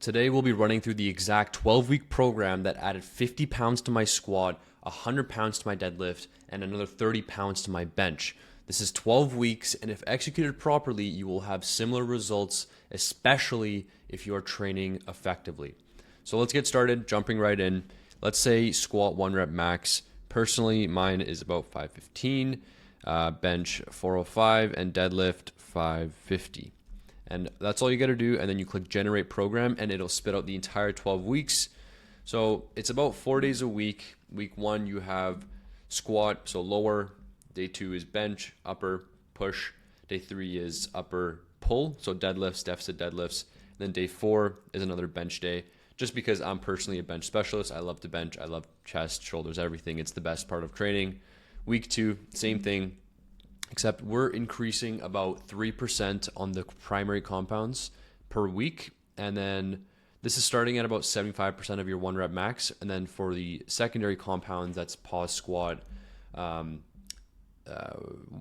Today we'll be running through the exact 12-week program that added 50 pounds to my squat, 100 pounds to my deadlift, and another 30 pounds to my bench. This is 12 weeks, and if executed properly, you will have similar results, especially if you are training effectively. So let's get started, jumping right in. Let's say squat 1 rep max. Personally, mine is about 515, bench 405, and deadlift 550. And that's all you got to do. And then you click generate program and it'll spit out the entire 12 weeks. So it's about 4 days a week. Week 1, you have squat, so lower. Day 2 is bench, upper, push. Day 3 is upper, pull, so deadlifts, deficit deadlifts. And then day 4 is another bench day. Just because I'm personally a bench specialist, I love to bench. I love chest, shoulders, everything. It's the best part of training. Week 2, same thing. Except we're increasing about 3% on the primary compounds per week. And then this is starting at about 75% of your 1 rep max. And then for the secondary compounds, that's pause squat,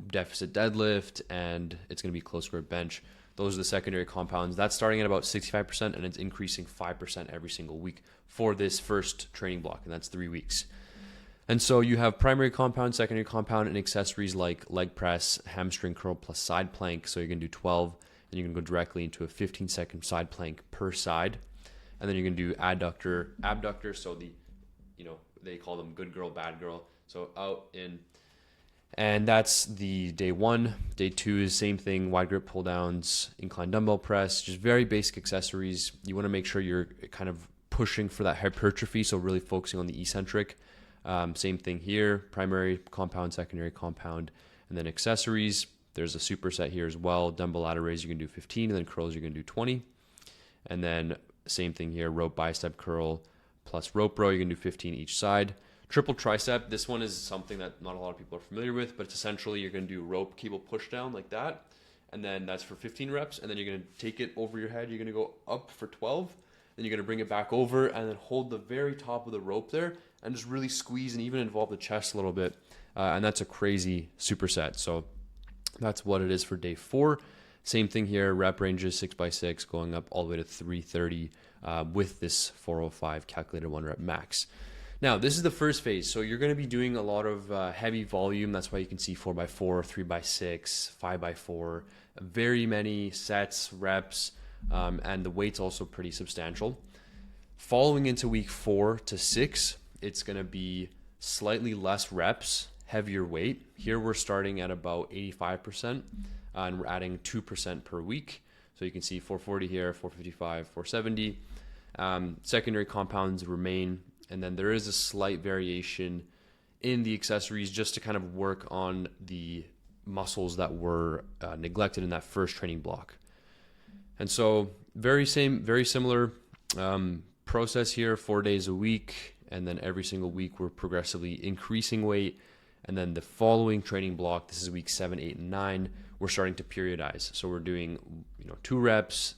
deficit deadlift, and it's going to be close grip bench. Those are the secondary compounds. That's starting at about 65%, and it's increasing 5% every single week for this first training block, and that's 3 weeks. And so you have primary compound, secondary compound, and accessories like leg press, hamstring curl, plus side plank. So you're going to do 12, and you're going to go directly into a 15-second side plank per side. And then you're going to do adductor, abductor. So they call them good girl, bad girl. So out, in. And that's the day 1. Day 2 is same thing, wide grip pull downs, incline dumbbell press, just very basic accessories. You want to make sure you're kind of pushing for that hypertrophy, so really focusing on the eccentric. Same thing here, primary compound, secondary compound, and then accessories. There's a superset here as well. Dumbbell ladder raise, you can do 15, and then curls, you can do 20. And then same thing here, rope bicep curl plus rope row, you can do 15 each side. Triple tricep, this one is something that not a lot of people are familiar with, but it's essentially you're going to do rope cable push down like that, and then that's for 15 reps, and then you're going to take it over your head, you're going to go up for 12, then you're going to bring it back over, and then hold the very top of the rope there, and just really squeeze and even involve the chest a little bit, and that's a crazy superset. So that's what it is for day 4. Same thing here, rep ranges 6x6 going up all the way to 330 with this 405 calculated 1 rep max. Now, this is the first phase, so you're going to be doing a lot of heavy volume. That's why you can see 4x4, 3x6, 5x4, very many sets, reps, and the weight's also pretty substantial. Following into week 4 to 6, it's going to be slightly less reps, heavier weight. Here we're starting at about 85%, and we're adding 2% per week. So you can see 440 here, 455, 470. Secondary compounds remain. And then there is a slight variation in the accessories just to kind of work on the muscles that were neglected in that first training block. And so very similar process here, 4 days a week. And then every single week we're progressively increasing weight. And then the following training block, this is week 7, 8, and 9, we're starting to periodize. So we're doing 2 reps,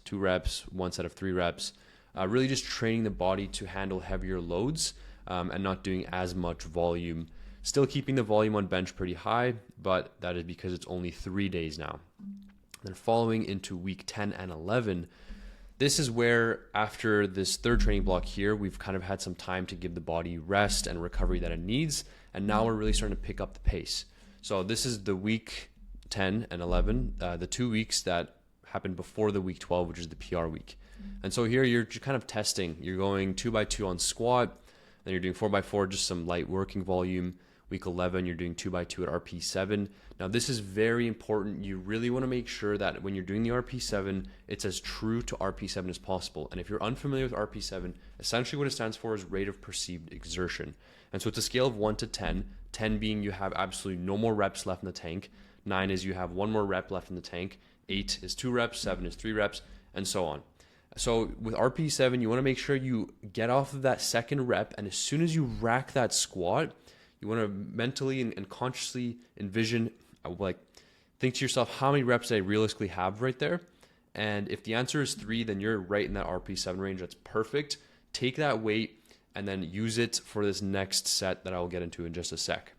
1 set of 3 reps. Really just training the body to handle heavier loads and not doing as much volume. Still keeping the volume on bench pretty high, but that is because it's only 3 days now. Then following into week 10 and 11, this is where after this third training block here, we've kind of had some time to give the body rest and recovery that it needs. And now we're really starting to pick up the pace. So this is the week 10 and 11, the 2 weeks that happened before the week 12, which is the PR week. And so here you're just kind of testing. You're going 2x2 on squat, then you're doing 4x4, just some light working volume. Week 11, you're doing 2x2 at RP7. Now this is very important. You really want to make sure that when you're doing the RP7, it's as true to RP7 as possible. And if you're unfamiliar with RP7, essentially what it stands for is rate of perceived exertion. And so it's a scale of 1 to 10, 10 being you have absolutely no more reps left in the tank, 9 is you have 1 more rep left in the tank, 8 is 2 reps, 7 is 3 reps, and so on. So with RP7, you want to make sure you get off of that second rep, and as soon as you rack that squat, you want to mentally and consciously envision, think to yourself, how many reps did I realistically have right there? And if the answer is 3, then you're right in that RP7 range. That's perfect. Take that weight and then use it for this next set that I'll get into in just a sec.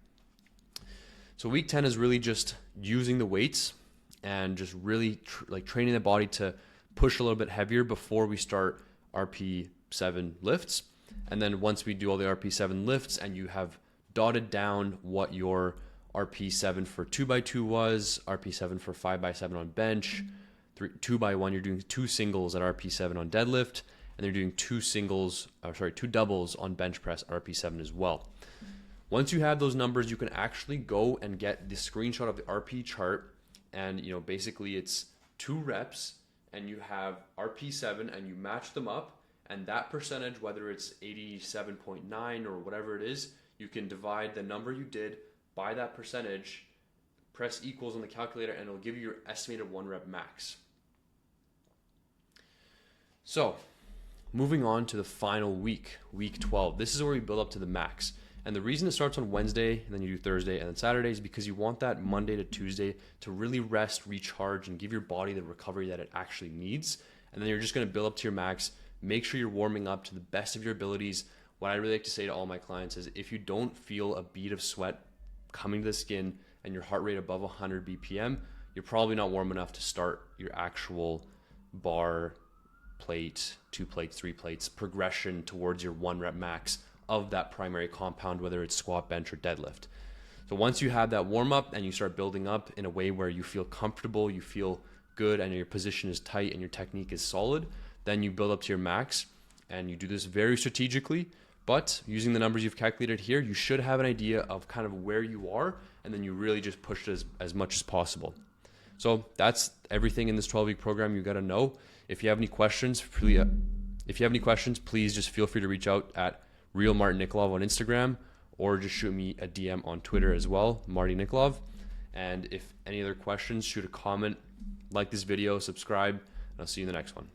So week 10 is really just using the weights and just really training the body to push a little bit heavier before we start RP7 lifts. And then once we do all the RP7 lifts and you have dotted down what your RP7 for 2x2 was, RP7 for 5x7 on bench, 2x1, you're doing 2 singles at RP7 on deadlift, and they're doing 2 doubles on bench press RP7 as well. Once you have those numbers, you can actually go and get the screenshot of the RP chart, and basically it's 2 reps and you have RP7 and you match them up, and that percentage, whether it's 87.9 or whatever it is, you can divide the number you did by that percentage, press equals on the calculator, and it'll give you your estimated 1 rep max. So moving on to the final week, week 12. This is where we build up to the max. And the reason it starts on Wednesday and then you do Thursday and then Saturday is because you want that Monday to Tuesday to really rest, recharge, and give your body the recovery that it actually needs. And then you're just going to build up to your max. Make sure you're warming up to the best of your abilities. What I really like to say to all my clients is if you don't feel a bead of sweat coming to the skin and your heart rate above 100 BPM, you're probably not warm enough to start your actual bar, plate, 2 plates, 3 plates progression towards your 1 rep max of that primary compound, whether it's squat, bench, or deadlift. So once you have that warm up and you start building up in a way where you feel comfortable, you feel good, and your position is tight and your technique is solid, then you build up to your max, and you do this very strategically. But using the numbers you've calculated here, you should have an idea of kind of where you are, and then you really just push it as much as possible. So that's everything in this 12-week program you got to know. If you have any questions, please just feel free to reach out at Real Martin Nikolov on Instagram, or just shoot me a DM on Twitter as well, Marty Nikolov. And if any other questions, shoot a comment, like this video, subscribe, and I'll see you in the next one.